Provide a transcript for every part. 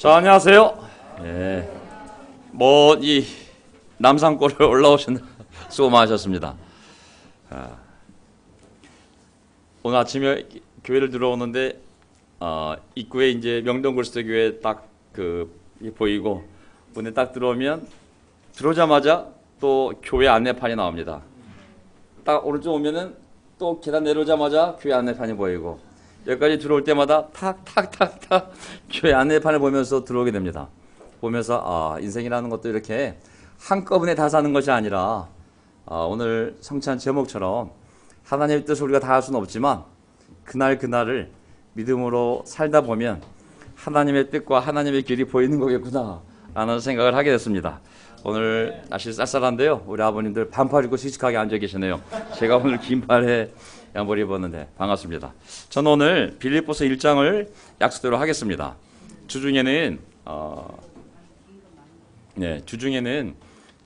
자, 안녕하세요. 예. 이 남산골을 올라오신 수고 많으셨습니다. 오늘 아침에 교회를 들어오는데 입구에 이제 명동 그리스도교회 딱 보이고 문에 딱 들어오면 들어오자마자 또 교회 안내판이 나옵니다. 딱 오른쪽 오면은 또 계단 내려오자마자 교회 안내판이 보이고 여기까지 들어올 때마다 탁탁탁탁 교회 안내판을 보면서 들어오게 됩니다. 보면서 인생이라는 것도 이렇게 한꺼번에 다 사는 것이 아니라 오늘 성찬 제목처럼 하나님의 뜻을 우리가 다 할 수는 없지만 그날을 믿음으로 살다 보면 하나님의 뜻과 하나님의 길이 보이는 거겠구나 라는 생각을 하게 됐습니다. 오늘 날씨 쌀쌀한데요. 우리 아버님들 반팔 입고 씩씩하게 앉아 계시네요. 제가 오늘 긴팔에 양복 입었는데 반갑습니다. 저는 오늘 빌립보서 1장을 약속대로 하겠습니다. 주중에는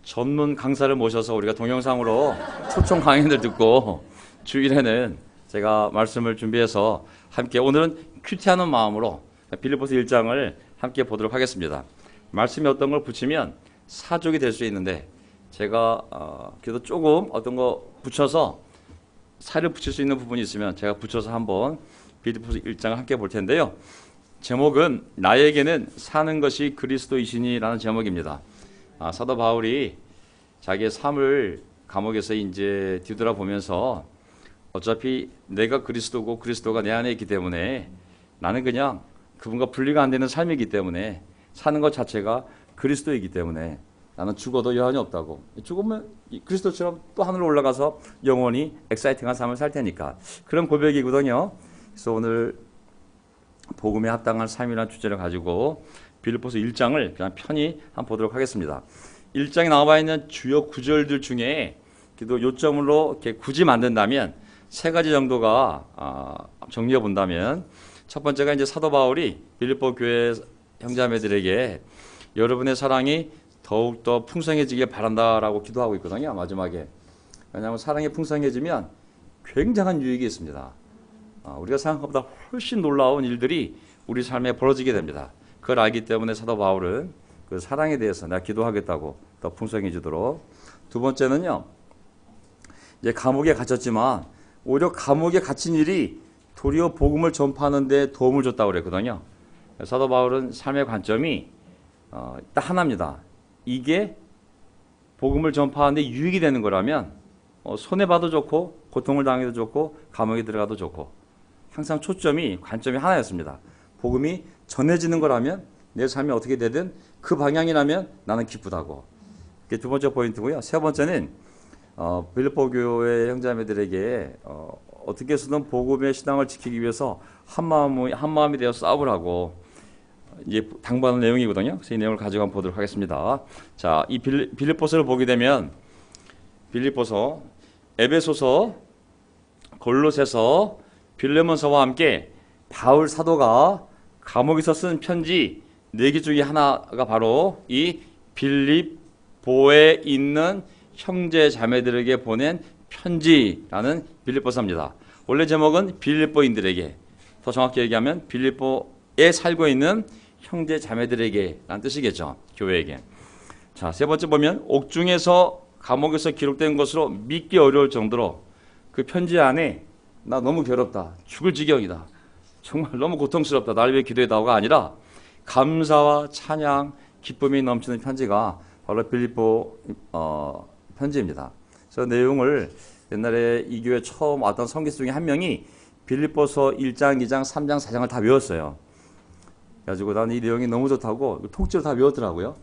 전문 강사를 모셔서 우리가 동영상으로 초청 강연을 듣고 주일에는 제가 말씀을 준비해서 함께 오늘은 큐티하는 마음으로 빌립보서 1장을 함께 보도록 하겠습니다. 말씀에 어떤 걸 붙이면 사족이 될 수 있는데 제가 그래도 조금 어떤 거 붙여서 살을 붙일 수 있는 부분이 있으면 제가 붙여서 한번 빌립보서 1장을 함께 볼 텐데요. 제목은 나에게는 사는 것이 그리스도이시니라는 제목입니다. 사도 바울이 자기의 삶을 감옥에서 이제 뒤돌아보면서 어차피 내가 그리스도고 그리스도가 내 안에 있기 때문에 나는 그냥 그분과 분리가 안 되는 삶이기 때문에 사는 것 자체가 그리스도이기 때문에 나는 죽어도 여한이 없다고. 죽으면 그리스도처럼 또 하늘로 올라가서 영원히 엑사이팅한 삶을 살 테니까. 그런 고백이거든요. 그래서 오늘 복음에 합당한 삶이라는 주제를 가지고 빌립보서 1장을 그냥 편히 한번 보도록 하겠습니다. 1장에 나와 있는 주요 구절들 중에 그래도 요점으로 이렇게 굳이 만든다면 세 가지 정도가 정리해 본다면 첫 번째가 이제 사도 바울이 빌립보 교회 형제자매들에게 여러분의 사랑이 더욱더 풍성해지길 바란다라고 기도하고 있거든요. 마지막에. 왜냐하면 사랑이 풍성해지면 굉장한 유익이 있습니다. 우리가 생각한 것보다 훨씬 놀라운 일들이 우리 삶에 벌어지게 됩니다. 그걸 알기 때문에 사도 바울은 그 사랑에 대해서 내가 기도하겠다고 더 풍성해지도록. 두 번째는요. 이제 감옥에 gat혔지만 오히려 감옥에 갇힌 일이 도리어 복음을 전파하는 데 도움을 줬다고 그랬거든요. 사도 바울은 삶의 관점이 딱 하나입니다. 이게 복음을 전파하는데 유익이 되는 거라면 손해봐도 좋고 고통을 당해도 좋고 감옥에 들어가도 좋고 항상 관점이 하나였습니다. 복음이 전해지는 거라면 내 삶이 어떻게 되든 그 방향이라면 나는 기쁘다고. 그게 두 번째 포인트고요. 세 번째는 빌립보 교회 형제자매들에게 어떻게 해서든 복음의 신앙을 지키기 위해서 한 마음이 되어 싸우라고 이제 당부하는 내용이거든요. 그래서 이 내용을 가지고 한번 보도록 하겠습니다. 자, 이 빌립보서를 보게 되면 빌립보서, 에베소서, 골로새서, 빌레몬서와 함께 바울 사도가 감옥에서 쓴 편지 4개 중에 하나가 바로 이 빌립보에 있는 형제 자매들에게 보낸 편지라는 빌립보서입니다. 원래 제목은 빌립보인들에게, 더 정확히 얘기하면 빌립보에 살고 있는 형제 자매들에게 라는 뜻이겠죠. 교회에게. 자, 세 번째 보면 옥중에서 감옥에서 기록된 것으로 믿기 어려울 정도로 그 편지 안에 나 너무 괴롭다. 죽을 지경이다. 정말 너무 고통스럽다. 날 위해 기도해다오가 아니라 감사와 찬양, 기쁨이 넘치는 편지가 바로 빌립보 편지입니다. 그래서 내용을 옛날에 이 교회 처음 왔던 선교사 중에 한 명이 빌립보서 1장, 2장, 3장, 4장을 다 외웠어요. 그래가지고 나는 이 내용이 너무 좋다고 통째로 다 외웠더라고요.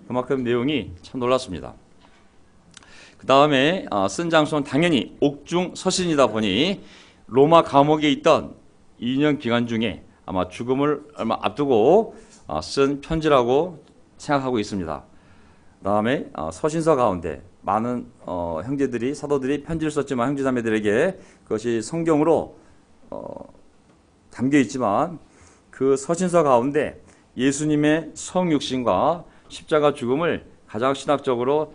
그만큼 내용이 참 놀랐습니다. 그 다음에 쓴 장소는 당연히 옥중 서신이다 보니 로마 감옥에 있던 2년 기간 중에 아마 죽음을 얼마 앞두고 쓴 편지라고 생각하고 있습니다. 그 다음에 서신서 가운데 많은 형제들이 사도들이 편지를 썼지만 형제자매들에게 그것이 성경으로 담겨 있지만 그 서신서 가운데 예수님의 성육신과 십자가 죽음을 가장 신학적으로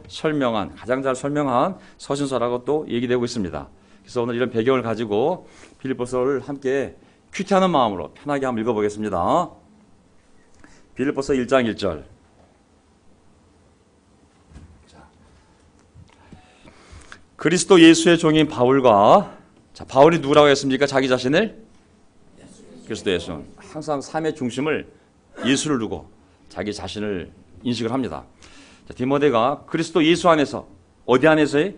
가장 잘 설명한 서신서라고 또 얘기되고 있습니다. 그래서 오늘 이런 배경을 가지고 빌립보서를 함께 큐티하는 마음으로 편하게 한번 읽어보겠습니다. 빌립보서 1장 1절. 그리스도 예수의 종인 바울과, 자, 바울이 누구라고 했습니까? 자기 자신을? 그리스도 예수. 항상 삶의 중심을 예수를 두고 자기 자신을 인식을 합니다. 자, 디모데가 그리스도 예수 안에서, 어디 안에서의?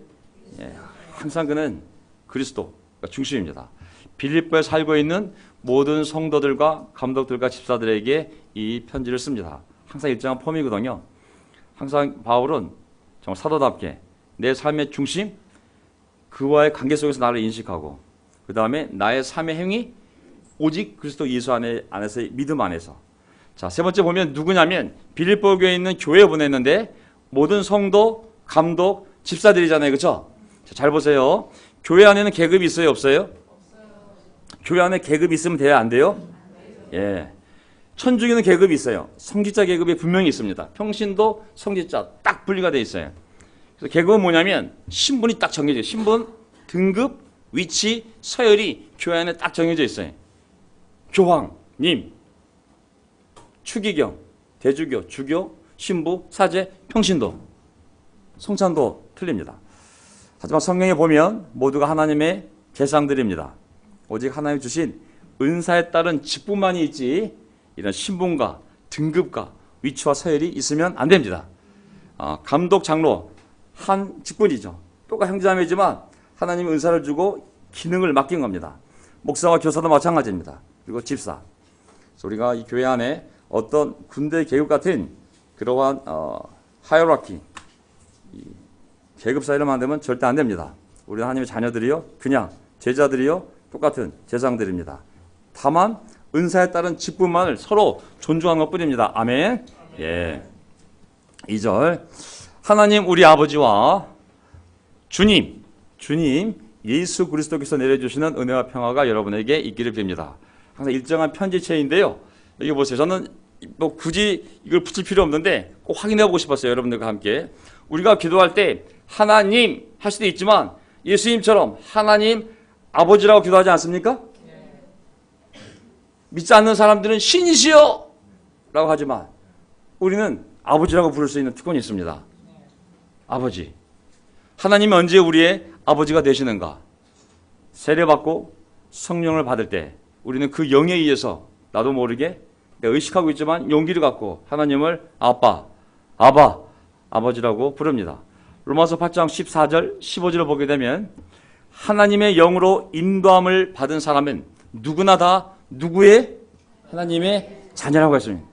항상 그는 그리스도가 중심입니다. 빌립보에 살고 있는 모든 성도들과 감독들과 집사들에게 이 편지를 씁니다. 항상 일정한 폼이거든요. 항상 바울은 정말 사도답게 내 삶의 중심, 그와의 관계 속에서 나를 인식하고, 그 다음에 나의 삶의 행위 오직 그리스도 예수 안에서의 믿음 안에서. 자, 세 번째 보면 누구냐면 빌립보 교회에 있는 교회에 보냈는데 모든 성도, 감독, 집사들이잖아요. 그렇죠? 자, 잘 보세요. 교회 안에는 계급이 있어요, 없어요? 교회 안에 계급이 있으면 돼요, 안 돼요? 예. 천주교는 계급이 있어요. 성직자 계급이 분명히 있습니다. 평신도, 성직자 딱 분리가 돼 있어요. 그래서 계급은 뭐냐면 신분이 딱 정해져 있어요. 신분, 등급, 위치, 서열이 교회 안에 딱 정해져 있어요. 교황님, 추기경, 대주교, 주교, 신부, 사제, 평신도, 성찬도 틀립니다. 하지만 성경에 보면 모두가 하나님의 제상들입니다. 오직 하나님 주신 은사에 따른 직분만이 있지 이런 신분과 등급과 위치와 서열이 있으면 안 됩니다. 감독, 장로 한 직분이죠. 똑같은 형제자매지만 하나님의 은사를 주고 기능을 맡긴 겁니다. 목사와 교사도 마찬가지입니다. 그리고 집사. 그래서 우리가 이 교회 안에 어떤 군대 계급 같은 그러한 하이어라키, 계급 사이를 만들면 절대 안 됩니다. 우리 하나님의 자녀들이요, 그냥 제자들이요, 똑같은 제상들입니다. 다만 은사에 따른 직분만을 서로 존중하는 것뿐입니다. 아멘. 예. 2절. 하나님 우리 아버지와 주님 예수 그리스도께서 내려주시는 은혜와 평화가 여러분에게 있기를 빕니다. 항상 일정한 편지체인데요. 여기 보세요. 저는 뭐 굳이 이걸 붙일 필요 없는데 꼭 확인해 보고 싶었어요. 여러분들과 함께. 우리가 기도할 때 하나님 할 수도 있지만 예수님처럼 하나님 아버지라고 기도하지 않습니까? 믿지 않는 사람들은 신이시여 라고 하지만 우리는 아버지라고 부를 수 있는 특권이 있습니다. 아버지. 하나님이 언제 우리의 아버지가 되시는가? 세례받고 성령을 받을 때 우리는 그 영에 의해서 나도 모르게 내가 의식하고 있지만 용기를 갖고 하나님을 아버지라고 부릅니다. 로마서 8장 14절 15절을 보게 되면 하나님의 영으로 인도함을 받은 사람은 누구나 다 누구의? 하나님의 자녀라고 했습니다.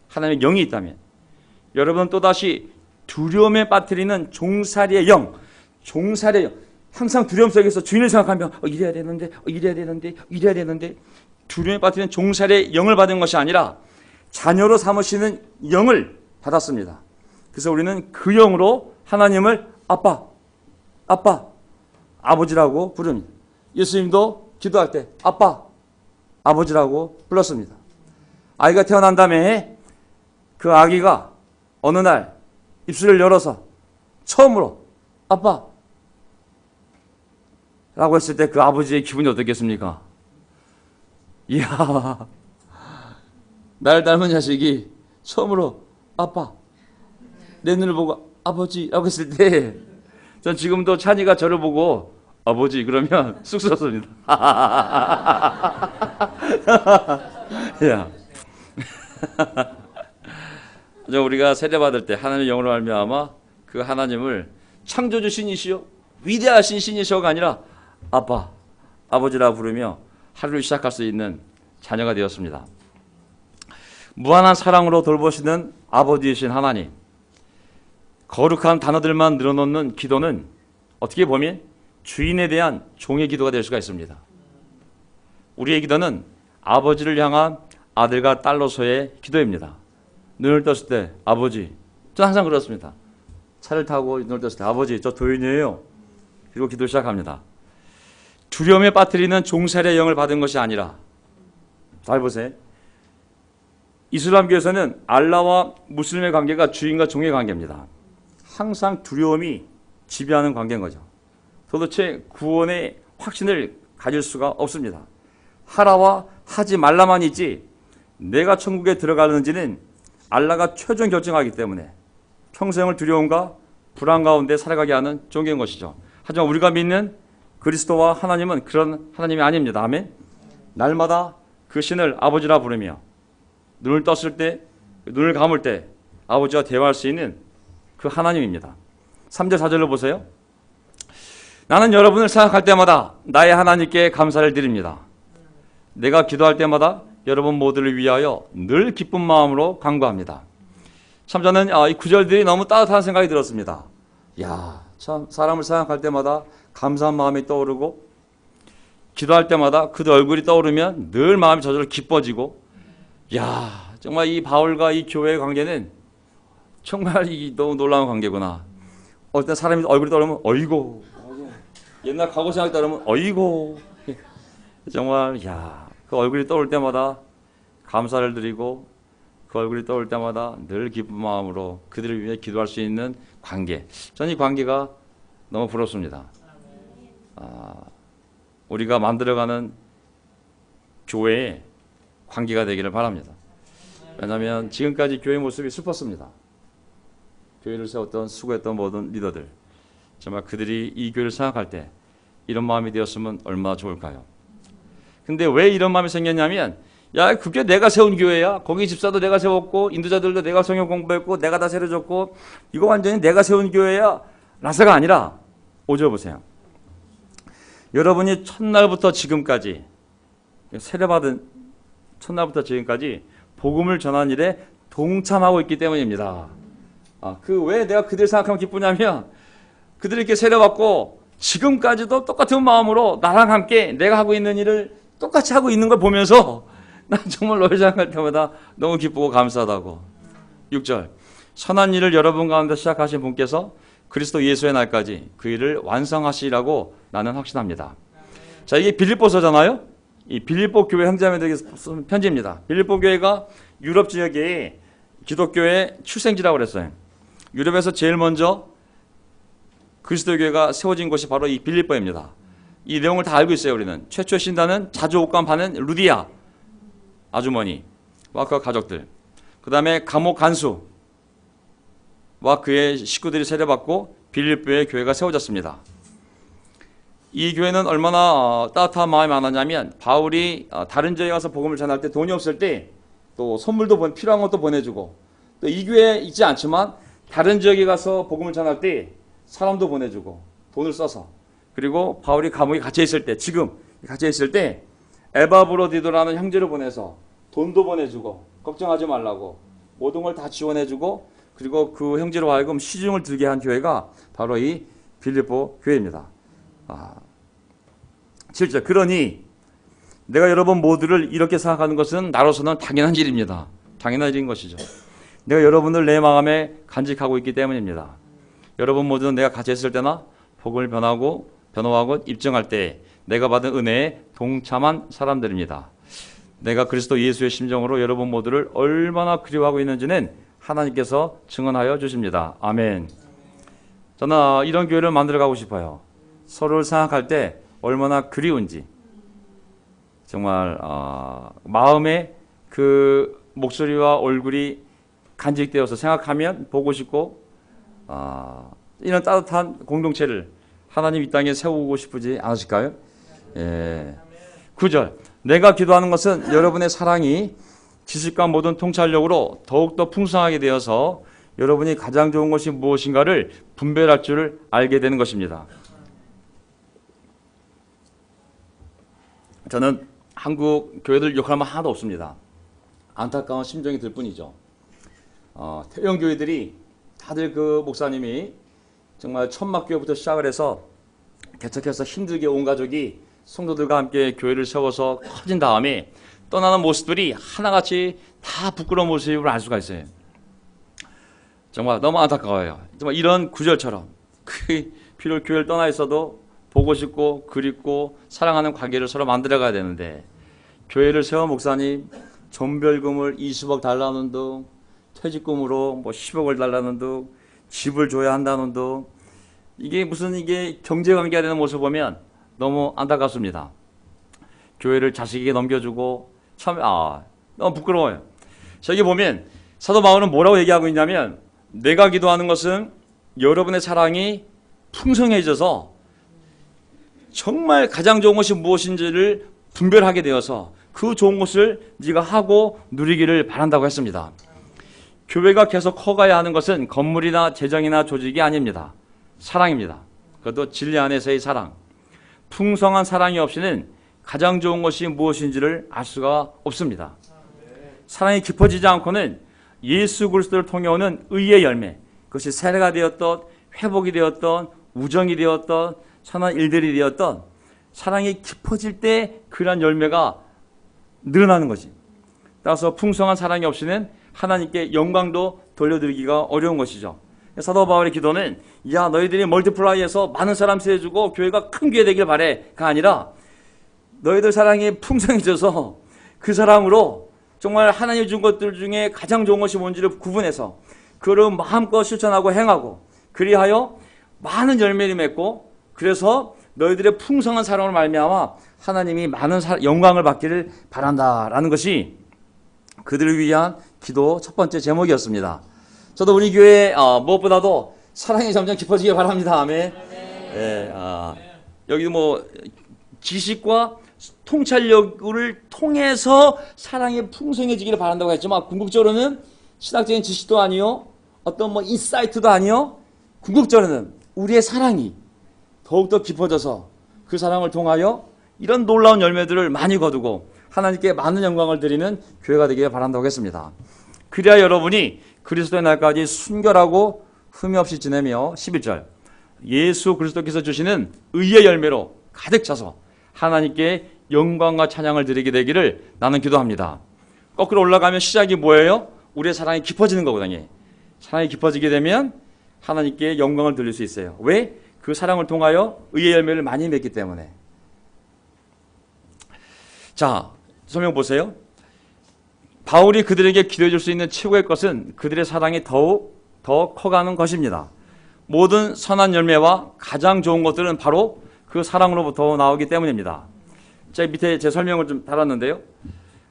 하나님의 영이 있다면. 여러분 또다시 두려움에 빠뜨리는 종살이의 영, 항상 두려움 속에서 주인을 생각하며 이래야 되는데 두려움에 빠뜨리는 종살이의 영을 받은 것이 아니라 자녀로 삼으시는 영을 받았습니다. 그래서 우리는 그 영으로 하나님을 아버지라고 부릅니다. 예수님도 기도할 때 아버지라고 불렀습니다. 아이가 태어난 다음에 그 아기가 어느 날 입술을 열어서 처음으로 아빠 라고 했을 때 그 아버지의 기분이 어떻겠습니까? 이야, 날 닮은 자식이 처음으로 아빠, 내 눈을 보고 아버지라고 했을 때 전 지금도 찬이가 저를 보고 아버지 그러면 쑥스럽습니다. 야. 우리가 세례받을 때 하나님의 영으로 말미암아 그 하나님을 창조주 신이시여 위대하신 신이시여가 아니라 아버지라 부르며 하루를 시작할 수 있는 자녀가 되었습니다. 무한한 사랑으로 돌보시는 아버지이신 하나님, 거룩한 단어들만 늘어놓는 기도는 어떻게 보면 주인에 대한 종의 기도가 될 수가 있습니다. 우리의 기도는 아버지를 향한 아들과 딸로서의 기도입니다. 눈을 떴을 때 아버지, 저는 항상 그렇습니다. 차를 타고 눈을 떴을 때 아버지, 저 도인이에요. 그리고 기도 시작합니다. 두려움에 빠뜨리는 종살이의 영을 받은 것이 아니라, 잘 보세요. 이슬람교에서는 알라와 무슬림의 관계가 주인과 종의 관계입니다. 항상 두려움이 지배하는 관계인 거죠. 도대체 구원의 확신을 가질 수가 없습니다. 하라와 하지 말라만 있지 내가 천국에 들어가는지는 알라가 최종 결정하기 때문에 평생을 두려움과 불안 가운데 살아가게 하는 종교인 것이죠. 하지만 우리가 믿는 그리스도와 하나님은 그런 하나님이 아닙니다. 아멘. 날마다 그 신을 아버지라 부르며 눈을 떴을 때, 눈을 감을 때 아버지와 대화할 수 있는 그 하나님입니다. 3절 4절로 보세요. 나는 여러분을 생각할 때마다 나의 하나님께 감사를 드립니다. 내가 기도할 때마다 여러분 모두를 위하여 늘 기쁜 마음으로 간구합니다. 참 저는 이 구절들이 너무 따뜻한 생각이 들었습니다. 야, 참 사람을 생각할 때마다 감사한 마음이 떠오르고 기도할 때마다 그들 얼굴이 떠오르면 늘 마음이 저절로 기뻐지고, 야, 정말 이 바울과 이 교회의 관계는 정말 이 너무 놀라운 관계구나. 어떤 사람이 얼굴이 떠오르면 어이고, 옛날 과거 생각이 떠오르면 어이고, 정말 야, 그 얼굴이 떠올 때마다 감사를 드리고 그 얼굴이 떠올 때마다 늘 기쁜 마음으로 그들을 위해 기도할 수 있는 관계. 저는 이 관계가 너무 부럽습니다. 우리가 만들어가는 교회의 관계가 되기를 바랍니다. 왜냐하면 지금까지 교회 모습이 슬펐습니다. 교회를 세웠던 수고했던 모든 리더들, 정말 그들이 이 교회를 생각할 때 이런 마음이 되었으면 얼마나 좋을까요? 근데 왜 이런 마음이 생겼냐면, 야, 그게 내가 세운 교회야. 거기 집사도 내가 세웠고 인도자들도 내가 성경 공부했고 내가 다 세려줬고 이거 완전히 내가 세운 교회야 라서가 아니라 5절 보세요. 여러분이 첫날부터 지금까지 세례받은 첫날부터 지금까지 복음을 전한 일에 동참하고 있기 때문입니다. 그 왜 내가 그들 생각하면 기쁘냐면, 그들이 이렇게 세례받고 지금까지도 똑같은 마음으로 나랑 함께 내가 하고 있는 일을 똑같이 하고 있는 걸 보면서 난 정말 너를 생각할 때마다 너무 기쁘고 감사하다고. 6절, 선한 일을 여러분 가운데 시작하신 분께서 그리스도 예수의 날까지 그 일을 완성하시리라고 나는 확신합니다. 자, 이게 빌립보서잖아요. 이 빌립보 교회 형제자매들에게 쓴 편지입니다. 빌립보 교회가 유럽 지역의 기독교의 출생지라고 그랬어요. 유럽에서 제일 먼저 그리스도 교회가 세워진 곳이 바로 이 빌립보입니다. 이 내용을 다 알고 있어요. 우리는 최초의 신단은 자주 옷감 파는 루디아 아주머니와 그 가족들, 그 다음에 감옥 간수와 그의 식구들이 세례받고 빌립보의 교회가 세워졌습니다. 이 교회는 얼마나 따뜻한 마음이 많았냐면, 바울이 다른 지역에 가서 복음을 전할 때 돈이 없을 때 또 선물도 필요한 것도 보내주고, 또 이 교회에 있지 않지만 다른 지역에 가서 복음을 전할 때 사람도 보내주고 돈을 써서, 그리고 바울이 감옥에 갇혀 있을 때, 지금 갇혀 있을 때 에바브로디도라는 형제를 보내서 돈도 보내주고 걱정하지 말라고 모든 걸 다 지원해주고, 그리고 그 형제로 하여금 시중을 들게 한 교회가 바로 이 빌립보 교회입니다. 7절, 그러니 내가 여러분 모두를 이렇게 생각하는 것은 나로서는 당연한 일입니다. 당연한 일인 것이죠. 내가 여러분을 내 마음에 간직하고 있기 때문입니다. 여러분 모두는 내가 갇혀 있을 때나 복음을 변호하고 입증할 때 내가 받은 은혜에 동참한 사람들입니다. 내가 그리스도 예수의 심정으로 여러분 모두를 얼마나 그리워하고 있는지는 하나님께서 증언하여 주십니다. 아멘. 저는 이런 교회를 만들어가고 싶어요. 서로를 생각할 때 얼마나 그리운지, 정말 마음에 그 목소리와 얼굴이 간직되어서 생각하면 보고 싶고, 이런 따뜻한 공동체를 하나님 이 땅에 세우고 싶으지 않으실까요? 예. 9절, 내가 기도하는 것은 여러분의 사랑이 지식과 모든 통찰력으로 더욱더 풍성하게 되어서 여러분이 가장 좋은 것이 무엇인가를 분별할 줄 알게 되는 것입니다. 저는 한국 교회들 욕할 만 하나도 없습니다. 안타까운 심정이 들 뿐이죠. 태영 교회들이 다들 그 목사님이 정말 천막교회부터 시작을 해서 개척해서 힘들게 온 가족이 성도들과 함께 교회를 세워서 커진 다음에 떠나는 모습들이 하나같이 다 부끄러운 모습을 알 수가 있어요. 정말 너무 안타까워요. 정말 이런 구절처럼 비록 교회를 떠나 있어도 보고 싶고 그립고 사랑하는 관계를 서로 만들어가야 되는데, 교회를 세운 목사님 전별금을 20억 달라는 둥, 퇴직금으로 뭐 10억을 달라는 둥, 집을 줘야 한다는 둥, 이게 경제관계가 되는 모습을 보면 너무 안타깝습니다. 교회를 자식에게 넘겨주고, 참 너무 부끄러워요. 저기 보면 사도 바울은 뭐라고 얘기하고 있냐면, 내가 기도하는 것은 여러분의 사랑이 풍성해져서 정말 가장 좋은 것이 무엇인지를 분별하게 되어서 그 좋은 것을 네가 하고 누리기를 바란다고 했습니다. 교회가 계속 커가야 하는 것은 건물이나 재정이나 조직이 아닙니다. 사랑입니다. 그것도 진리 안에서의 사랑. 풍성한 사랑이 없이는 가장 좋은 것이 무엇인지를 알 수가 없습니다. 사랑이 깊어지지 않고는 예수 그리스도를 통해 오는 의의 열매, 그것이 세례가 되었던, 회복이 되었던, 우정이 되었던, 선한 일들이 되었던, 사랑이 깊어질 때 그러한 열매가 늘어나는 거지. 따라서 풍성한 사랑이 없이는 하나님께 영광도 돌려드리기가 어려운 것이죠. 사도 바울의 기도는, 야, 너희들이 멀티플라이해서 많은 사람 세워주고 교회가 큰 교회 되길 바래가 아니라, 너희들 사랑이 풍성해져서 그 사랑으로 정말 하나님이 준 것들 중에 가장 좋은 것이 뭔지를 구분해서 그를 마음껏 실천하고 행하고, 그리하여 많은 열매를 맺고, 그래서 너희들의 풍성한 사랑을 말미암아 하나님이 많은 영광을 받기를 바란다라는 것이 그들을 위한 기도 첫 번째 제목이었습니다. 저도 우리 교회 무엇보다도 사랑이 점점 깊어지길 바랍니다. 아멘. 네, 여기도 뭐 지식과 통찰력을 통해서 사랑이 풍성해지기를 바란다고 했지만, 궁극적으로는 신학적인 지식도 아니요, 어떤 뭐 인사이트도 아니요, 궁극적으로는 우리의 사랑이 더욱더 깊어져서 그 사랑을 통하여 이런 놀라운 열매들을 많이 거두고 하나님께 많은 영광을 드리는 교회가 되기를 바란다고 했습니다. 그래야 여러분이 그리스도의 날까지 순결하고 흠이 없이 지내며 11절 예수 그리스도께서 주시는 의의 열매로 가득 차서 하나님께 영광과 찬양을 드리게 되기를 나는 기도합니다. 거꾸로 올라가면 시작이 뭐예요? 우리의 사랑이 깊어지는 거거든요. 사랑이 깊어지게 되면 하나님께 영광을 돌릴 수 있어요. 왜? 그 사랑을 통하여 의의 열매를 많이 맺기 때문에. 자, 설명 보세요. 바울이 그들에게 기도해 줄 수 있는 최고의 것은 그들의 사랑이 더욱 더 커가는 것입니다. 모든 선한 열매와 가장 좋은 것들은 바로 그 사랑으로부터 나오기 때문입니다. 제가 밑에 제 설명을 좀 달았는데요.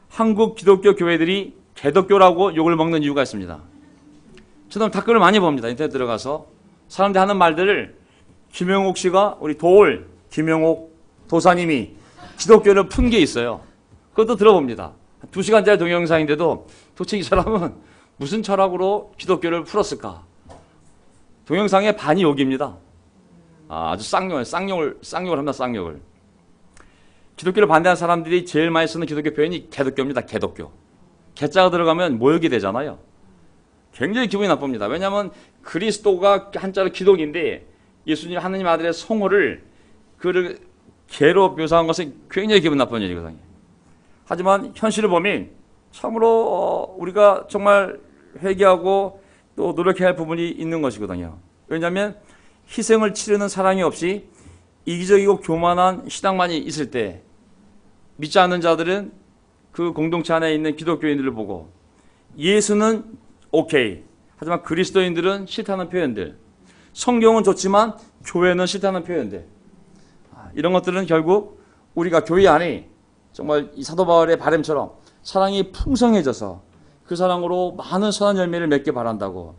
한국 기독교 교회들이 개독교라고 욕을 먹는 이유가 있습니다. 저는 댓글을 많이 봅니다. 인터넷 들어가서 사람들이 하는 말들을, 김영옥 씨가, 우리 김영옥 도사님이 기독교를 푼 게 있어요. 그것도 들어봅니다. 2시간짜리 동영상인데도 도대체 이 사람은 무슨 철학으로 기독교를 풀었을까? 동영상의 반이 욕입니다. 아주 쌍욕을 합니다. 쌍욕을. 기독교를 반대하는 사람들이 제일 많이 쓰는 기독교 표현이 개독교입니다. 개독교. 개자가 들어가면 모욕이 되잖아요. 굉장히 기분이 나쁩니다. 왜냐하면 그리스도가 한자로 기독인데 예수님 하느님 아들의 성호를 그를 개로 묘사한 것은 굉장히 기분 나쁜 일이거든요. 하지만 현실을 보면 참으로 우리가 정말 회개하고 또 노력해야 할 부분이 있는 것이거든요. 왜냐하면 희생을 치르는 사랑이 없이 이기적이고 교만한 신앙만이 있을 때 믿지 않는 자들은 그 공동체 안에 있는 기독교인들을 보고 예수는 오케이, 하지만 그리스도인들은 싫다는 표현들, 성경은 좋지만 교회는 싫다는 표현들, 이런 것들은 결국 우리가 교회 안에 정말 이 사도 바울의 바람처럼 사랑이 풍성해져서 그 사랑으로 많은 선한 열매를 맺게 바란다고,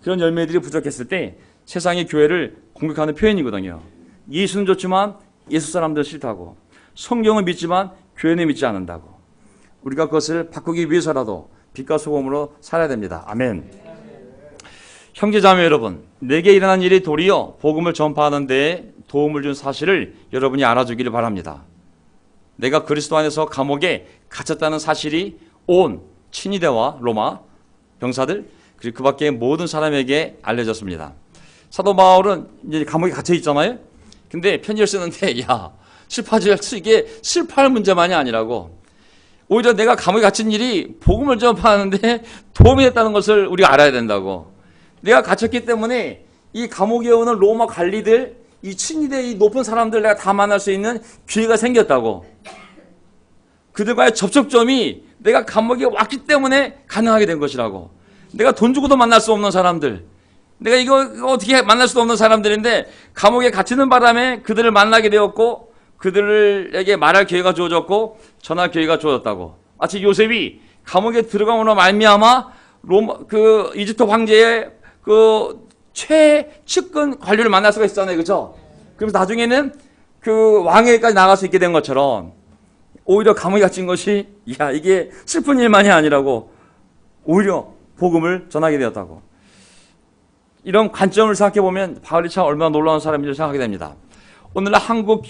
그런 열매들이 부족했을 때 세상의 교회를 공격하는 표현이거든요. 예수는 좋지만 예수 사람들은 싫다고, 성경은 믿지만 교회는 믿지 않는다고. 우리가 그것을 바꾸기 위해서라도 빛과 소금으로 살아야 됩니다. 아멘. 형제자매 여러분, 내게 일어난 일이 도리어 복음을 전파하는 데에 도움을 준 사실을 여러분이 알아주기를 바랍니다. 내가 그리스도 안에서 감옥에 갇혔다는 사실이 온 친위대와 로마 병사들, 그리고 그 밖에 모든 사람에게 알려졌습니다. 사도 바울은 이제 감옥에 갇혀 있잖아요. 근데 편지를 쓰는데, 야, 이게 슬퍼할 문제만이 아니라고, 오히려 내가 감옥에 갇힌 일이 복음을 전파하는데 도움이 됐다는 것을 우리가 알아야 된다고. 내가 갇혔기 때문에 이 감옥에 오는 로마 관리들, 이 친위대 이 높은 사람들 내가 다 만날 수 있는 기회가 생겼다고. 그들과의 접촉점이 내가 감옥에 왔기 때문에 가능하게 된 것이라고. 내가 돈 주고도 만날 수 없는 사람들, 내가 이거 어떻게 만날 수도 없는 사람들인데 감옥에 갇히는 바람에 그들을 만나게 되었고, 그들에게 말할 기회가 주어졌고 전할 기회가 주어졌다고. 마치 요셉이 감옥에 들어감으로 말미암아 이집트 황제의 최측근 관료를 만날 수가 있었잖아요. 그죠? 그래서 나중에는 왕위까지 나갈 수 있게 된 것처럼 오히려 감옥에 갇힌 것이 이게 슬픈 일만이 아니라고 오히려 복음을 전하게 되었다고. 이런 관점을 생각해 보면 바울이 참 얼마나 놀라운 사람인지 생각하게 됩니다. 오늘날 한국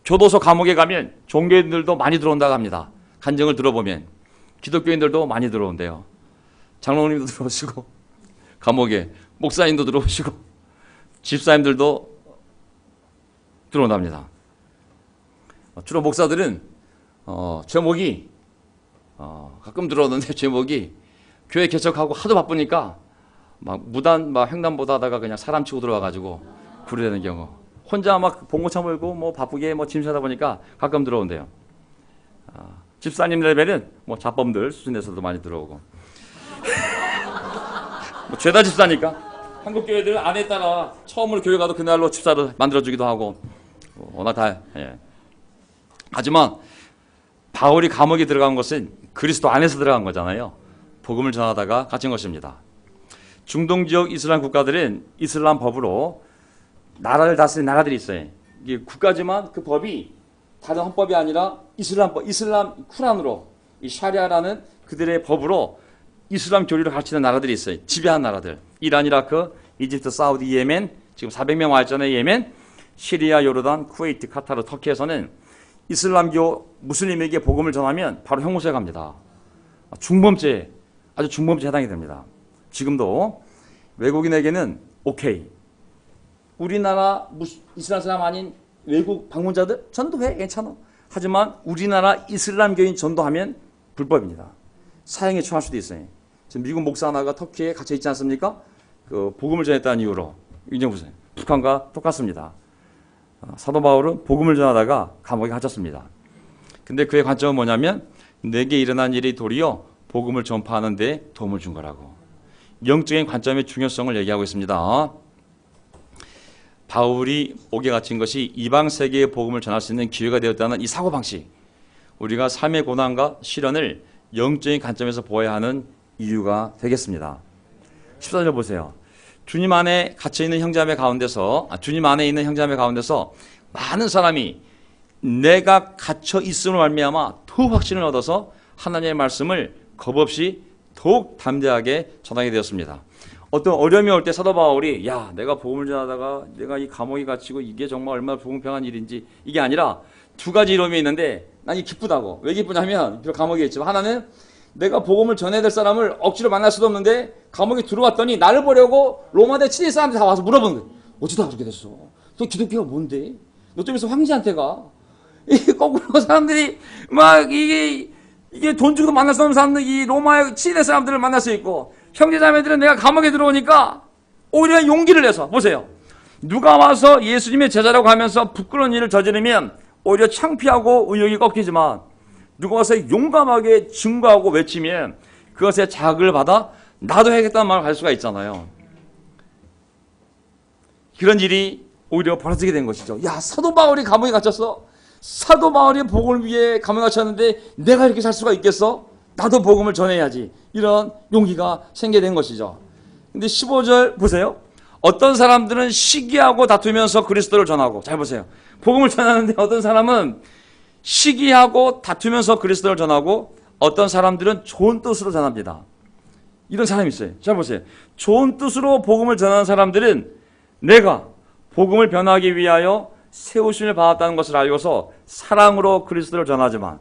교도소 감옥에 가면 종교인들도 많이 들어온다고 합니다. 간증을 들어보면 기독교인들도 많이 들어온대요. 장로님도 들어오시고 감옥에 목사님도 들어오시고 집사님들도 들어온답니다. 주로 목사들은 제목이 가끔 들어오는데 제목이 교회 개척하고 하도 바쁘니까 무단 횡단보도 하다가 그냥 사람 치고 들어와가지고 구류되는 경우, 혼자 봉고차 몰고 바쁘게 짐 사다 보니까 가끔 들어온대요. 집사님 레벨은 자범들 수준에서도 많이 들어오고 죄다 집사니까 한국 교회들 안에 따라 처음으로 교회 가도 그날로 집사를 만들어주기도 하고 워낙 다. 하지만 바울이 감옥에 들어간 것은 그리스도 안에서 들어간 거잖아요. 복음을 전하다가 갇힌 것입니다. 중동 지역 이슬람 국가들은 이슬람 법으로 나라를 다스리는 나라들이 있어요. 이게 국가지만 그 법이 다른 헌법이 아니라 이슬람법, 이슬람 쿠란으로 이 샤리아라는 그들의 법으로 이슬람 교리를 가르치는 나라들이 있어요. 지배한 나라들. 이란, 이라크, 이집트, 사우디, 예멘, 지금 400명 와 있잖아요. 예멘, 시리아, 요르단, 쿠웨이트, 카타르, 터키에서는 이슬람교 무슬림에게 복음을 전하면 바로 형무소에 갑니다. 중범죄, 아주 중범죄에 해당이 됩니다. 지금도 외국인에게는 오케이. 우리나라 이슬람 사람 아닌 외국 방문자들 전도해, 괜찮아. 하지만 우리나라 이슬람교인 전도하면 불법입니다. 사형에 처할 수도 있어요. 지금 미국 목사 하나가 터키에 갇혀 있지 않습니까? 복음을 전했다는 이유로. 인정보세요. 북한과 똑같습니다. 사도 바울은 복음을 전하다가 감옥에 갇혔습니다. 근데 그의 관점은 뭐냐면 내게 일어난 일이 도리어 복음을 전파하는 데 도움을 준 거라고. 영적인 관점의 중요성을 얘기하고 있습니다. 바울이 옥에 갇힌 것이 이방 세계의 복음을 전할 수 있는 기회가 되었다는 이 사고방식, 우리가 삶의 고난과 시련을 영적인 관점에서 보아야 하는 이유가 되겠습니다. 14절 보세요. 주님 안에 갇혀있는 형제자매 가운데서, 주님 안에 있는 형제자매 가운데서 많은 사람이 내가 갇혀 있음으로 말미암아 더욱 확신을 얻어서 하나님의 말씀을 겁없이 더욱 담대하게 전하게 되었습니다. 어떤 어려움이 올 때 사도 바울이 내가 복음을 전하다가 내가 이 감옥에 갇히고 이게 정말 얼마나 불공평한 일인지, 이게 아니라 두 가지 이름이 있는데 난 이 기쁘다고. 왜 기쁘냐면 비록 감옥에 있지만 하나는 내가 복음을 전해야 될 사람을 억지로 만날 수도 없는데 감옥에 들어왔더니 나를 보려고 로마대 친일 사람들이 다 와서 물어보는 거예요. 어쩌다 그렇게 됐어? 너 기독교가 뭔데? 너 좀 있으면 황제한테 가. 이게 거꾸로 사람들이 이게 돈 주고도 만날 수 없는 사람들, 이 로마의 친일 사람들을 만날 수 있고, 형제자매들은 내가 감옥에 들어오니까 오히려 용기를 내서, 보세요. 누가 와서 예수님의 제자라고 하면서 부끄러운 일을 저지르면 오히려 창피하고 의욕이 꺾이지만, 누가 와서 용감하게 증거하고 외치면 그것에 자극을 받아 나도 해야겠다는 마음을 가질 수가 있잖아요. 그런 일이 오히려 벌어지게 된 것이죠. 사도 바울이 감옥에 갇혔어. 사도 바울이 복음을 위해 감옥에 갇혔는데 내가 이렇게 살 수가 있겠어? 나도 복음을 전해야지. 이런 용기가 생기게 된 것이죠. 근데 15절 보세요. 어떤 사람들은 시기하고 다투면서 그리스도를 전하고, 잘 보세요. 복음을 전하는데 어떤 사람은 시기하고 다투면서 그리스도를 전하고, 어떤 사람들은 좋은 뜻으로 전합니다. 이런 사람이 있어요. 잘 보세요. 좋은 뜻으로 복음을 전하는 사람들은 내가 복음을 변하기 위하여 세우심을 받았다는 것을 알고서 사랑으로 그리스도를 전하지만,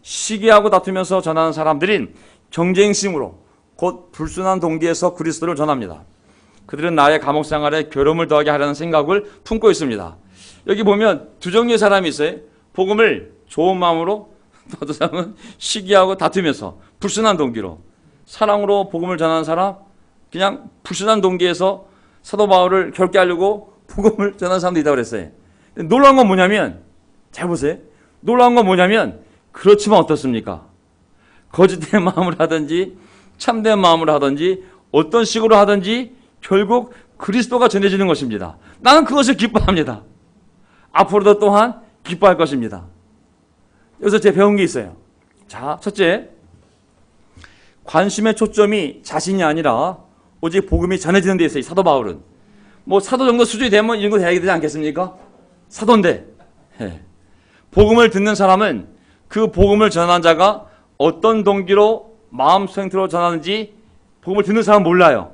시기하고 다투면서 전하는 사람들은 경쟁심으로 곧 불순한 동기에서 그리스도를 전합니다. 그들은 나의 감옥 생활에 괴로움을 더하게 하려는 생각을 품고 있습니다. 여기 보면 두 종류의 사람이 있어요. 복음을 좋은 마음으로, 어떤 사람은 시기하고 다투면서 불순한 동기로, 사랑으로 복음을 전하는 사람, 그냥 불순한 동기에서 사도 바울을 결계하려고 복음을 전하는 사람도 있다고 그랬어요. 놀라운 건 뭐냐면, 잘 보세요. 놀라운 건 뭐냐면, 그렇지만 어떻습니까? 거짓된 마음을 하든지 참된 마음을 하든지 어떤 식으로 하든지 결국 그리스도가 전해지는 것입니다. 나는 그것을 기뻐합니다. 앞으로도 또한 기뻐할 것입니다. 여기서 제가 배운 게 있어요. 자, 첫째, 관심의 초점이 자신이 아니라 오직 복음이 전해지는 데 있어요. 사도 바울은 뭐 사도 정도 수준이 되면 이런 거 돼야 되지 않겠습니까? 사도인데 복음을 듣는 사람은 그 복음을 전하는 자가 어떤 동기로 마음 상태로 전하는지 복음을 듣는 사람은 몰라요.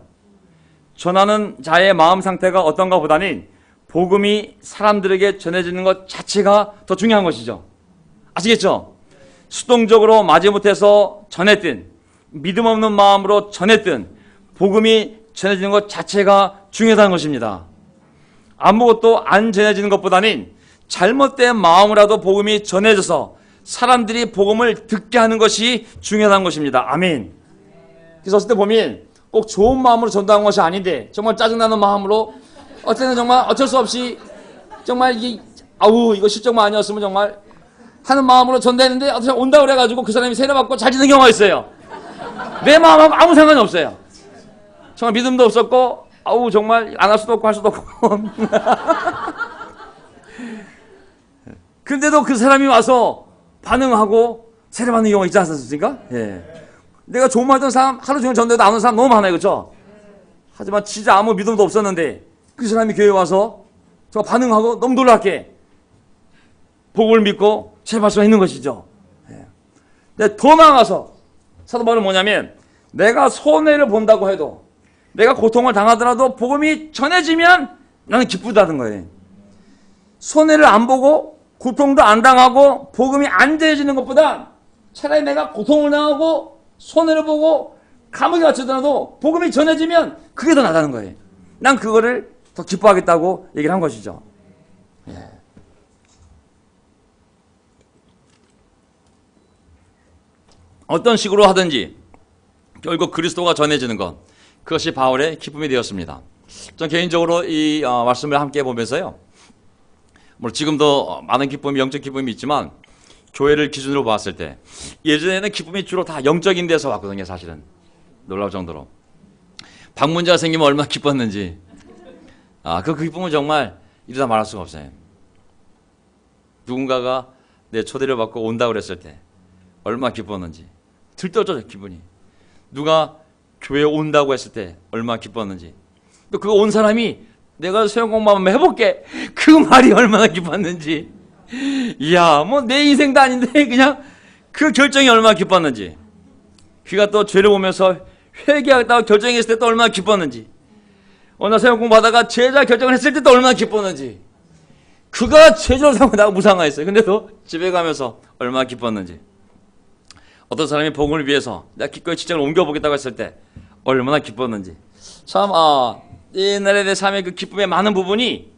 전하는 자의 마음 상태가 어떤가 보다는 복음이 사람들에게 전해지는 것 자체가 더 중요한 것이죠. 아시겠죠? 수동적으로 마지못해서 전했든 믿음 없는 마음으로 전했든 복음이 전해지는 것 자체가 중요하다는 것입니다. 아무것도 안 전해지는 것보다는 잘못된 마음으로라도 복음이 전해져서 사람들이 복음을 듣게 하는 것이 중요하다는 것입니다. 아멘. 그래서 어떨 때 보면 꼭 좋은 마음으로 전도한 것이 아닌데 정말 짜증나는 마음으로 어쨌든 정말 어쩔 수 없이 정말 이거 실적만 아니었으면 정말 하는 마음으로 전도했는데 어떻게 온다 그래가지고 그 사람이 세례받고 잘 지는 경우가 있어요. 내 마음하고 아무 상관이 없어요. 정말 믿음도 없었고 정말 안 할 수도 없고 할 수도 없고 근데도 그 사람이 와서 반응하고 세례받는 경우가 있지 않습니까? 내가 좋은 말 했던 사람 하루 종일 전도해도 안 오는 사람 너무 많아요. 그렇죠? 하지만 진짜 아무 믿음도 없었는데 그 사람이 교회에 와서 저 반응하고 너무 놀랍게 복음을 믿고 세례받을 수가 있는 것이죠. 근데 더 나아가서 사도 바울은 뭐냐면 내가 손해를 본다고 해도 내가 고통을 당하더라도 복음이 전해지면 나는 기쁘다는 거예요. 손해를 안 보고 고통도 안 당하고 복음이 안 전해지는 것보다 차라리 내가 고통을 당하고 손해를 보고 감옥에 갇히더라도 복음이 전해지면 그게 더 낫다는 거예요. 난 그거를 더 기뻐하겠다고 얘기를 한 것이죠. 어떤 식으로 하든지 결국 그리스도가 전해지는 것, 그것이 바울의 기쁨이 되었습니다. 전 개인적으로 이 말씀을 함께 보면서요, 물론 지금도 많은 기쁨이, 영적 기쁨이 있지만 교회를 기준으로 봤을 때 예전에는 기쁨이 주로 다 영적인 데서 왔거든요. 사실은 놀라울 정도로 방문자가 생기면 얼마나 기뻤는지 그 기쁨은 정말 이루다 말할 수가 없어요. 누군가가 내 초대를 받고 온다고 그랬을 때 얼마나 기뻤는지 들떠져 기분이. 누가 교회에 온다고 했을 때 얼마나 기뻤는지, 또 그거 온 사람이 내가 수영 공부 한번 해볼게 그 말이 얼마나 기뻤는지, 이야 뭐 내 인생도 아닌데 그냥 그 결정이 얼마나 기뻤는지, 그가 또 죄를 보면서 회개하겠다고 결정했을 때 또 얼마나 기뻤는지, 어느 수영 공부 하다가 제자 결정을 했을 때 또 얼마나 기뻤는지, 그가 제자로 삼고 나가 무상화했어요. 근데도 집에 가면서 얼마나 기뻤는지, 어떤 사람이 복음을 위해서 내가 기꺼이 직장을 옮겨보겠다고 했을 때 얼마나 기뻤는지. 참 옛날에 내 삶의 그 기쁨의 많은 부분이,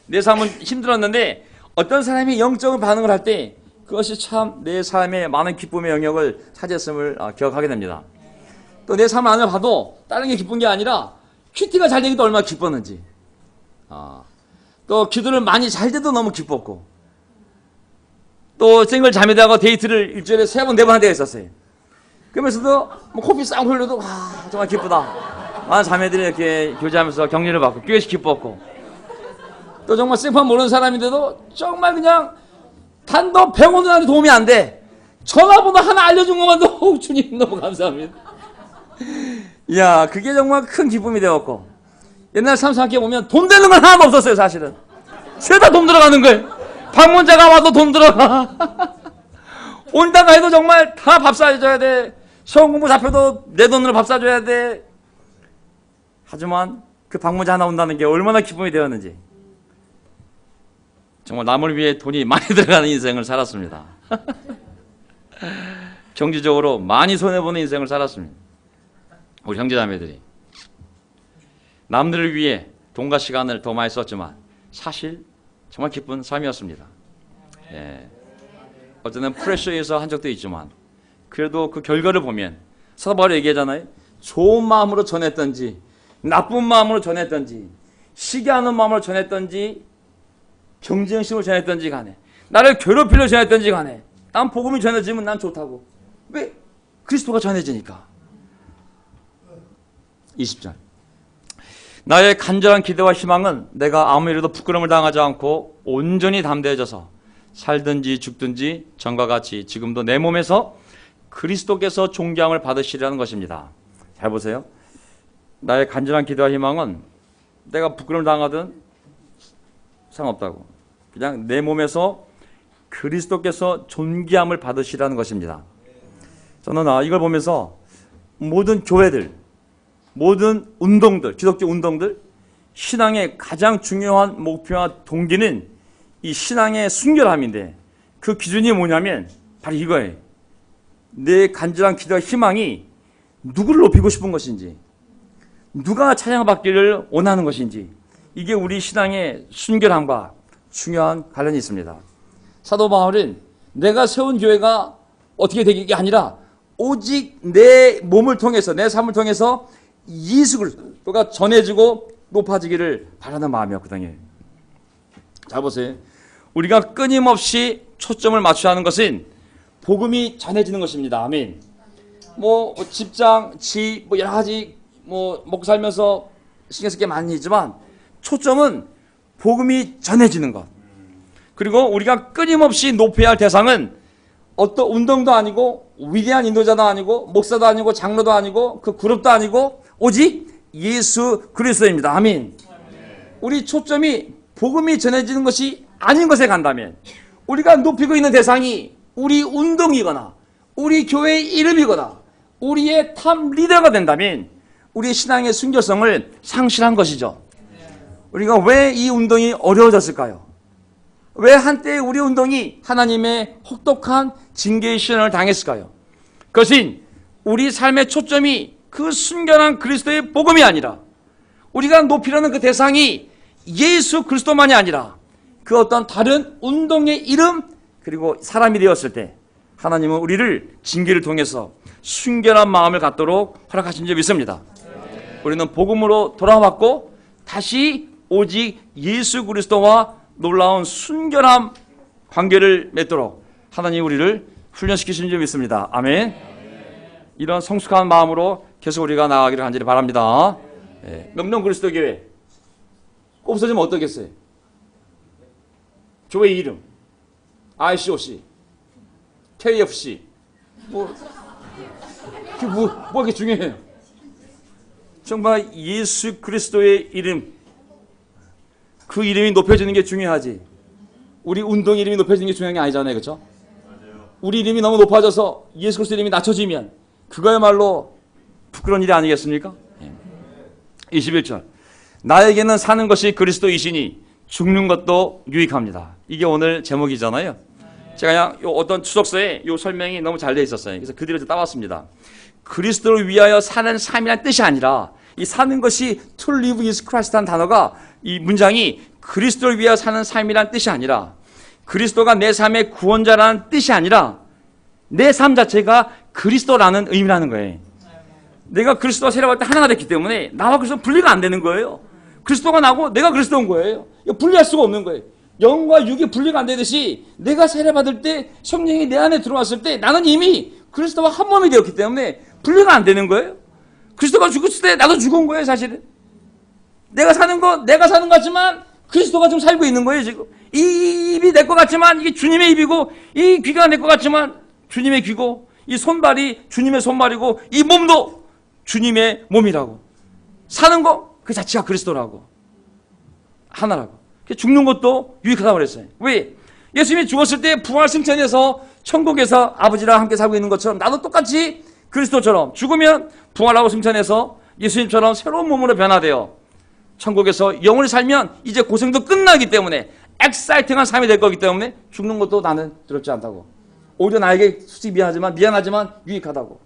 내 삶은 힘들었는데 어떤 사람이 영적인 반응을 할 때 그것이 참 내 삶의 많은 기쁨의 영역을 차지했음을 기억하게 됩니다. 또 내 삶 안을 봐도 다른 게 기쁜 게 아니라 큐티가 잘 되기도 얼마나 기뻤는지, 또 기도를 많이 잘 돼도 너무 기뻤고, 또 생글 자매들하고 데이트를 일주일에 3번, 4번 한 때가 있었어요. 그러면서도 뭐 코피 싹 흘려도 정말 기쁘다. 자매들이 이렇게 교제하면서 격려를 받고 교회에서 기뻤고, 또 정말 생판 모르는 사람인데도 정말 그냥 단도 100원도 나한테 도움이 안 돼. 전화번호 하나 알려준 것만도 주님 너무 감사합니다. 이야, 그게 정말 큰 기쁨이 되었고, 옛날 삶 생각해보면 돈 되는 건 하나도 없었어요. 사실은 죄다 돈 들어가는 거예요. 방문자가 와도 돈 들어가. 온다가 해도 정말 다 밥 사줘야 돼. 시험 공부 잡혀도 내 돈으로 밥 사줘야 돼. 하지만 그 방문자 하나 온다는 게 얼마나 기쁨이 되었는지, 정말 남을 위해 돈이 많이 들어가는 인생을 살았습니다. 경제적으로 많이 손해보는 인생을 살았습니다. 우리 형제자매들이 남들을 위해 돈과 시간을 더 많이 썼지만 사실 정말 기쁜 삶이었습니다. 어쩌면 프레셔에서 한 적도 있지만 그래도 그 결과를 보면 사도 바울이 얘기하잖아요. 좋은 마음으로 전했던지 나쁜 마음으로 전했던지 시기하는 마음으로 전했던지 경쟁심으로 전했던지 간에 나를 괴롭히려 전했던지 간에 난 복음이 전해지면 난 좋다고. 왜? 그리스도가 전해지니까. 20절, 나의 간절한 기대와 희망은 내가 아무 일에도 부끄러움을 당하지 않고 온전히 담대해져서 살든지 죽든지 전과 같이 지금도 내 몸에서 그리스도께서 존귀함을 받으시리라는 것입니다. 잘 보세요. 나의 간절한 기도와 희망은 내가 부끄러움을 당하든 상관없다고. 그냥 내 몸에서 그리스도께서 존귀함을 받으시라는 것입니다. 저는 이걸 보면서 모든 교회들, 모든 운동들, 기독교 운동들, 신앙의 가장 중요한 목표와 동기는 이 신앙의 순결함인데 그 기준이 뭐냐면 바로 이거예요. 내 간절한 기도와 희망이 누구를 높이고 싶은 것인지, 누가 찬양받기를 원하는 것인지, 이게 우리 신앙의 순결함과 중요한 관련이 있습니다. 사도 바울은 내가 세운 교회가 어떻게 되게 아니라 오직 내 몸을 통해서, 내 삶을 통해서 예수 그리스도가 전해지고 높아지기를 바라는 마음이었거든요. 자 보세요. 우리가 끊임없이 초점을 맞춰야 하는 것은 복음이 전해지는 것입니다. 아멘. 직장, 집, 여러 가지 먹고 살면서 신경 쓸 게 많이 있지만 초점은 복음이 전해지는 것. 그리고 우리가 끊임없이 높여야 할 대상은 어떤 운동도 아니고 위대한 인도자도 아니고 목사도 아니고 장로도 아니고 그 그룹도 아니고 오직 예수 그리스도입니다. 아멘. 우리 초점이 복음이 전해지는 것이 아닌 것에 간다면, 우리가 높이고 있는 대상이 우리 운동이거나 우리 교회의 이름이거나 우리의 탑 리더가 된다면 우리의 신앙의 순결성을 상실한 것이죠. 우리가 왜 이 운동이 어려워졌을까요? 왜 한때 우리 운동이 하나님의 혹독한 징계의 시련을 당했을까요? 그것은 우리 삶의 초점이 그 순결한 그리스도의 복음이 아니라, 우리가 높이려는 그 대상이 예수 그리스도만이 아니라 그 어떤 다른 운동의 이름 그리고 사람이 되었을 때 하나님은 우리를 징계를 통해서 순결한 마음을 갖도록 허락하신 줄 믿습니다. 우리는 복음으로 돌아왔고 다시 오직 예수 그리스도와 놀라운 순결한 관계를 맺도록 하나님이 우리를 훈련시키신 줄 믿습니다. 아멘. 이런 성숙한 마음으로 계속 우리가 나아가기를 간절히 바랍니다. 명동 그리스도 교회 없어지면 어떻겠어요? 교회 이름 ICOC, KFC 뭐가 중요해요? 정말 예수 그리스도의 이름, 그 이름이 높여지는 게 중요하지. 우리 운동 이름이 높여지는 게 중요한 게 아니잖아요. 그렇죠? 우리 이름이 너무 높아져서 예수 그리스도 이름이 낮춰지면 그거야말로 부끄러운 일이 아니겠습니까? 21절. 나에게는 사는 것이 그리스도이시니 죽는 것도 유익합니다. 이게 오늘 제목이잖아요. 제가 그냥 어떤 추석서에 이 설명이 너무 잘 되어 있었어요. 그래서 그대로 따왔습니다. 그리스도를 위하여 사는 삶이라는 뜻이 아니라, 이 사는 것이 to live is Christ라는 단어가, 이 문장이 그리스도를 위하여 사는 삶이라는 뜻이 아니라, 그리스도가 내 삶의 구원자라는 뜻이 아니라 내 삶 자체가 그리스도라는 의미라는 거예요. 내가 그리스도와 세례받을 때 하나가 됐기 때문에 나와 그리스도 분리가 안 되는 거예요. 그리스도가 나고 내가 그리스도인 거예요. 이거 분리할 수가 없는 거예요. 영과 육이 분리가 안 되듯이 내가 세례받을 때, 성령이 내 안에 들어왔을 때 나는 이미 그리스도와 한 몸이 되었기 때문에 분리가 안 되는 거예요. 그리스도가 죽었을 때 나도 죽은 거예요. 사실은 내가 사는 것 같지만 그리스도가 좀 살고 있는 거예요. 지금 이 입이 내 것 같지만 이게 주님의 입이고, 이 귀가 내 것 같지만 주님의 귀고, 이 손발이 주님의 손발이고, 이 몸도 주님의 몸이라고. 사는 거 그 자체가 그리스도라고, 하나라고. 죽는 것도 유익하다고 그랬어요. 왜? 예수님이 죽었을 때 부활 승천해서 천국에서 아버지랑 함께 살고 있는 것처럼 나도 똑같이 그리스도처럼 죽으면 부활하고 승천해서 예수님처럼 새로운 몸으로 변화되어 천국에서 영원히 살면 이제 고생도 끝나기 때문에 엑사이팅한 삶이 될 거기 때문에 죽는 것도 나는 두렵지 않다고. 오히려 나에게 솔직히 미안하지만 유익하다고.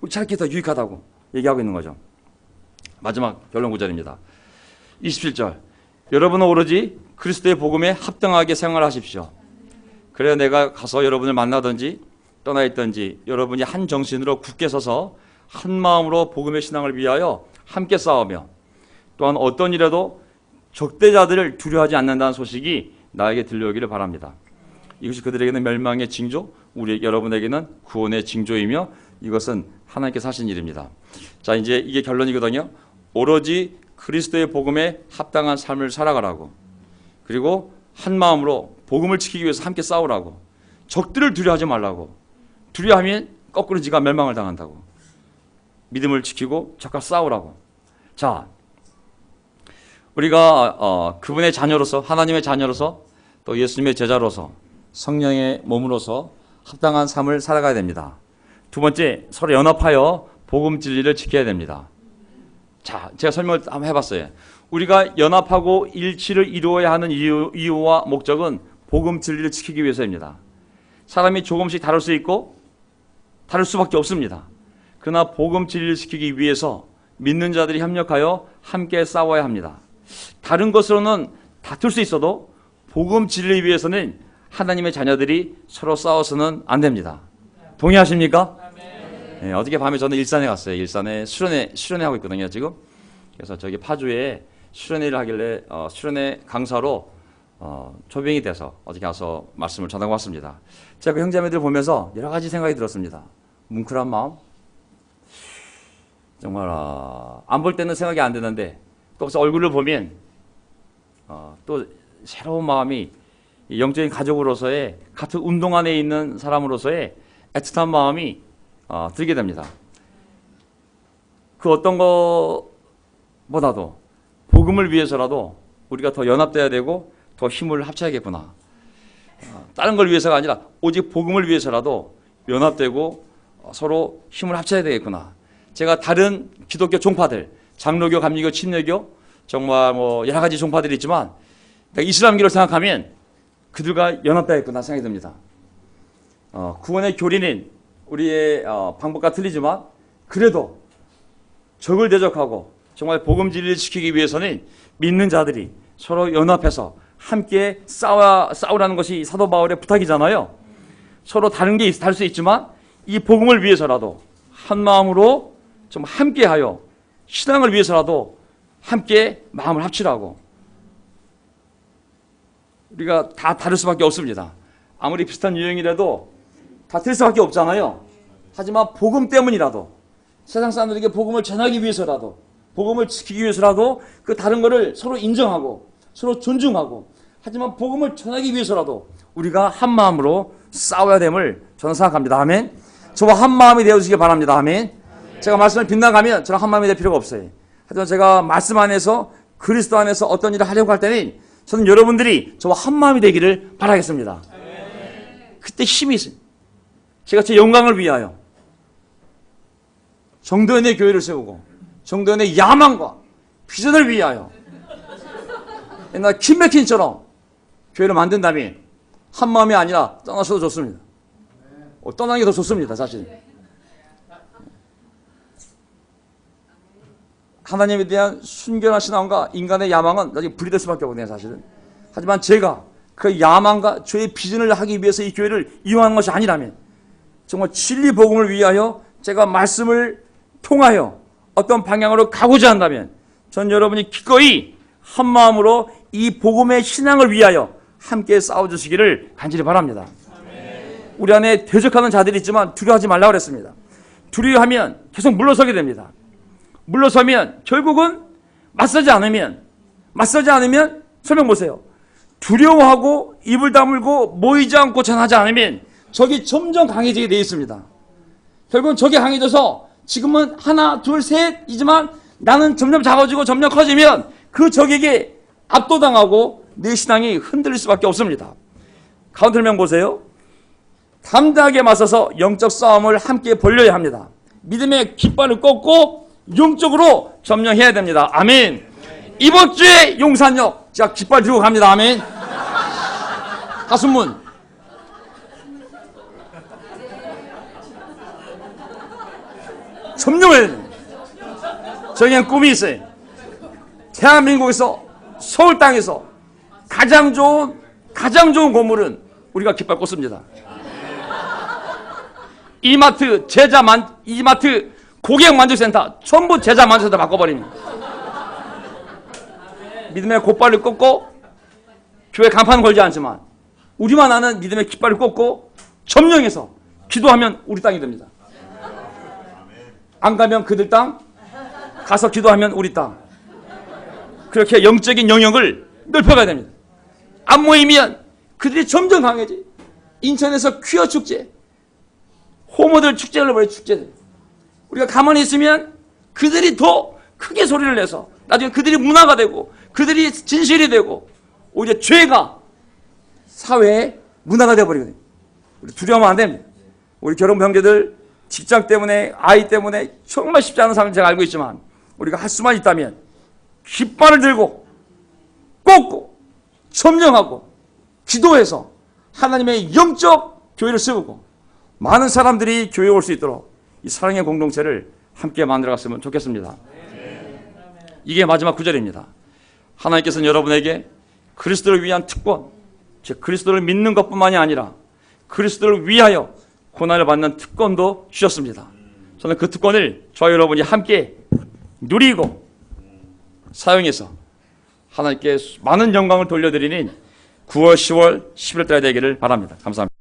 우리 차라리 더 유익하다고 얘기하고 있는 거죠. 마지막 결론 구절입니다. 27절. 여러분은 오로지 그리스도의 복음에 합당하게 생활하십시오. 그래야 내가 가서 여러분을 만나든지 떠나 있든지 여러분이 한 정신으로 굳게 서서 한 마음으로 복음의 신앙을 위하여 함께 싸우며, 또한 어떤 일에도 적대자들을 두려워하지 않는다는 소식이 나에게 들려오기를 바랍니다. 이것이 그들에게는 멸망의 징조, 여러분에게는 구원의 징조이며 이것은 하나님께서 하신 일입니다. 자, 이제 이게 결론이거든요. 오로지 그리스도의 복음에 합당한 삶을 살아가라고. 그리고 한 마음으로 복음을 지키기 위해서 함께 싸우라고. 적들을 두려워하지 말라고. 두려워하면 거꾸로 지가 멸망을 당한다고. 믿음을 지키고 적과 싸우라고. 자, 우리가 그분의 자녀로서, 하나님의 자녀로서, 또 예수님의 제자로서, 성령의 몸으로서 합당한 삶을 살아가야 됩니다. 두 번째, 서로 연합하여 복음 진리를 지켜야 됩니다. 자, 제가 설명을 한번 해봤어요. 우리가 연합하고 일치를 이루어야 하는 이유와 목적은 복음 진리를 지키기 위해서입니다. 사람이 조금씩 다를 수 있고 다를 수밖에 없습니다. 그러나 복음 진리를 지키기 위해서 믿는 자들이 협력하여 함께 싸워야 합니다. 다른 것으로는 다툴 수 있어도 복음 진리를 위해서는 하나님의 자녀들이 서로 싸워서는 안 됩니다. 동의하십니까? 네, 어저께 밤에 저는 일산에 갔어요. 일산에 수련회 하고 있거든요, 지금. 그래서 저기 파주에 수련회를 하길래 수련회 강사로 초빙이 돼서 어저께 가서 말씀을 전하고 왔습니다. 제가 그 형제매들 보면서 여러 가지 생각이 들었습니다. 뭉클한 마음. 정말 안 볼 때는 생각이 안 드는데 또 얼굴을 보면 또 새로운 마음이, 영적인 가족으로서의, 같은 운동 안에 있는 사람으로서의 애틋한 마음이 들게 됩니다. 그 어떤 것보다도 복음을 위해서라도 우리가 더 연합돼야 되고 더 힘을 합쳐야겠구나. 다른 걸 위해서가 아니라 오직 복음을 위해서라도 연합되고 서로 힘을 합쳐야 되겠구나. 제가 다른 기독교 종파들, 장로교, 감리교, 침례교, 정말 여러 가지 종파들이 있지만 이슬람교를 생각하면 그들과 연합돼야겠구나 생각이 듭니다. 구원의 교리는 우리의 방법과 틀리지만 그래도 적을 대적하고 정말 복음 진리를 지키기 위해서는 믿는 자들이 서로 연합해서 함께 싸우라는 것이 사도 바울의 부탁이잖아요. 서로 다른 게 다를 수 있지만 이 복음을 위해서라도 한 마음으로 좀 함께하여 신앙을 위해서라도 함께 마음을 합치라고. 우리가 다 다를 수밖에 없습니다. 아무리 비슷한 유형이라도 다 틀릴 수밖에 없잖아요. 하지만 복음 때문이라도, 세상 사람들에게 복음을 전하기 위해서라도, 복음을 지키기 위해서라도 그 다른 것을 서로 인정하고 서로 존중하고, 하지만 복음을 전하기 위해서라도 우리가 한 마음으로 싸워야 됨을 저는 생각합니다. 아멘. 저와 한 마음이 되어주시기 바랍니다. 아멘. 제가 말씀을 빗나가면 저랑 한 마음이 될 필요가 없어요. 하지만 제가 말씀 안에서, 그리스도 안에서 어떤 일을 하려고 할 때는 저는 여러분들이 저와 한 마음이 되기를 바라겠습니다. 그때 힘이 있어요. 제가 제 영광을 위하여 정도연의 교회를 세우고 정도연의 야망과 비전을 위하여 옛날 킴맥킨처럼 교회를 만든다면 한 마음이 아니라 떠나셔도 좋습니다. 떠나는 게 더 좋습니다. 사실 하나님에 대한 순결한 신앙과 인간의 야망은 나중에 분리될 수밖에 없네요. 사실은. 하지만 제가 그 야망과 저의 비전을 하기 위해서 이 교회를 이용하는 것이 아니라면, 정말 진리 복음을 위하여 제가 말씀을 통하여 어떤 방향으로 가고자 한다면 전 여러분이 기꺼이 한 마음으로 이 복음의 신앙을 위하여 함께 싸워주시기를 간절히 바랍니다. 우리 안에 대적하는 자들이 있지만 두려워하지 말라고 그랬습니다. 두려워하면 계속 물러서게 됩니다. 물러서면 결국은 맞서지 않으면 설명 보세요. 두려워하고 입을 다물고 모이지 않고 전하지 않으면 적이 점점 강해지게 되어 있습니다. 결국은 적이 강해져서 지금은 하나, 둘, 셋이지만 나는 점점 작아지고 점점 커지면 그 적에게 압도당하고 내 신앙이 흔들릴 수밖에 없습니다. 카운터명 보세요. 담대하게 맞서서 영적 싸움을 함께 벌려야 합니다. 믿음의 깃발을 꺾고 영적으로 점령해야 됩니다. 아멘. 이번 주에 용산역 제가 깃발 들고 갑니다. 아멘. 가슴문. 점령해야 됩니다. 저에겐 꿈이 있어요. 대한민국에서, 서울 땅에서 가장 좋은 건물은 우리가 깃발 꽂습니다. 이마트 고객만족센터 전부 제자만족센터 바꿔버립니다. 믿음의 깃발을 꽂고 교회 간판 걸지 않지만 우리만 아는 믿음의 깃발을 꽂고 점령해서 기도하면 우리 땅이 됩니다. 안 가면 그들 땅, 가서 기도하면 우리 땅. 그렇게 영적인 영역을 넓혀가야 됩니다. 안 모이면 그들이 점점 강해지. 인천에서 퀴어 축제, 호모들 축제를 벌여요. 축제들. 우리가 가만히 있으면 그들이 더 크게 소리를 내서 나중에 그들이 문화가 되고 그들이 진실이 되고 오히려 죄가 사회의 문화가 되어버리거든요. 우리 두려워하면 안 됩니다. 우리 결혼부 형제들 직장 때문에 아이 때문에 정말 쉽지 않은 삶을 제가 알고 있지만 우리가 할 수만 있다면 깃발을 들고 꽂고 점령하고 기도해서 하나님의 영적 교회를 세우고 많은 사람들이 교회에 올 수 있도록 이 사랑의 공동체를 함께 만들어갔으면 좋겠습니다. 이게 마지막 구절입니다. 하나님께서는 여러분에게 그리스도를 위한 특권, 즉 그리스도를 믿는 것뿐만이 아니라 그리스도를 위하여 고난을 받는 특권도 주셨습니다. 저는 그 특권을 저와 여러분이 함께 누리고 사용해서 하나님께 많은 영광을 돌려드리는 9월, 10월, 11월 달이 되기를 바랍니다. 감사합니다.